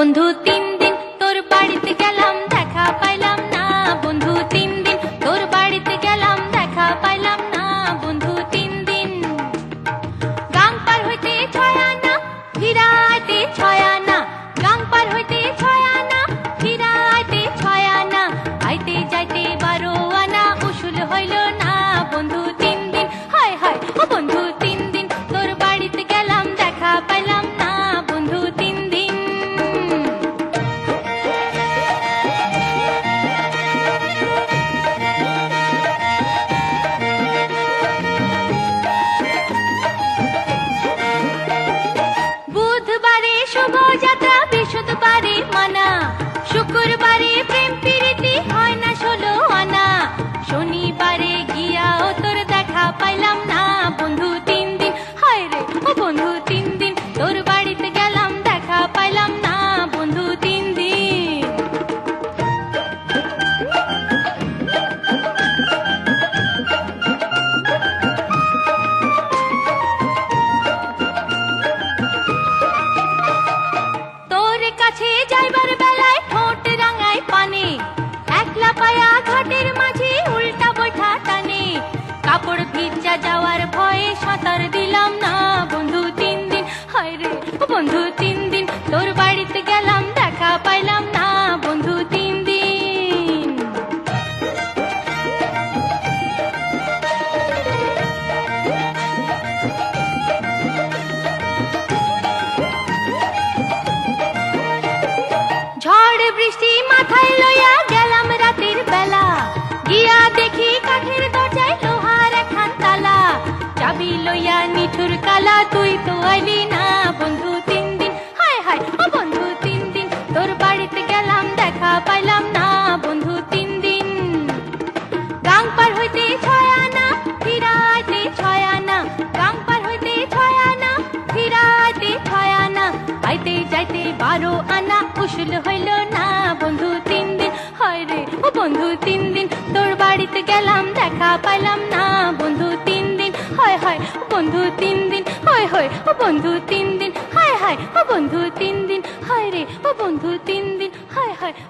বন্ধু 3 দিন তোর বাড়িতে গেলাম দেখা পাইলাম না, বন্ধু 3 দিন তোর বাড়িতে গেলাম দেখা পাইলাম না, বন্ধু 3 দিন। গাং পার হইতে 6 আনা ফিরাইতে 6 আনা, গাং পার হইতে 6 আনা ফিরাইতে 6 আনা, আইতে যাইতে 12 আনা উসুল হইল না, বন্ধু 3 দিন। হায় হায় ও বন্ধু 3 দিন তোর বাড়িতে গেলাম দেখা পাইলাম না, বন্ধু 3 দিন। বুধবারে শোভাযাত্রা, বৃহস্পতিবারে মানা, শুক্রবারে প্রেম প্রীতি হয় না 16 আনা, শনিবারে গিয়াও তোর দেখা পাইলাম না, বন্ধু 3 দিন। হায় রে ও বন্ধু 3 দিন তোর বাড়িতে গেলাম দেখা পাইলাম না, বন্ধু 3 দিন। তোর কাছে যাইবার বেলায় ঠোঁট রাঙায় পানে, একলা পায়া ঘাটের মাঝে উল্টা বৈঠা টানে, কাপড় ভিজা যাওয়ার ভয়ে সাঁতার দিলাম না, বন্ধু 3 দিন। হায় রে ও বন্ধু 3 দিন তোর বাড়িতে গেলাম দেখা পাইলাম না, বন্ধু 3 দিন। ঝড় বৃষ্টি মাথায় লইয়া গেলাম রাতের বেলা, গিয়া দেখি কাঠের দরজায় লোহার একখান তালা, চাবি লইয়া নিঠুর কালা তুই তো আইলি না, বন্ধু 3 দিন। হায় হায় ও বন্ধু 3 দিন তোর বাড়িতে গেলাম দেখা পাইলাম না, বন্ধু 3 দিন। গাং পার হইতে 6 আনা ফিরাইতে 6 আনা, গাং পার হইতে 6 আনা ফিরাইতে 6 আনা, আইতে যাইতে 12 আনা উসুল হইল না, বন্ধু 3 দিন। হায় রে ও বন্ধু 3 দিন তোর বাড়িতে গেলাম দেখা পাইলাম না, বন্ধু 3 দিন। হায় হায় ও বন্ধু 3 দিন, হায় হায় ও বন্ধু 3 দিন, হায় হায় ও বন্ধু 3 দিন, হায় রে ও বন্ধু 3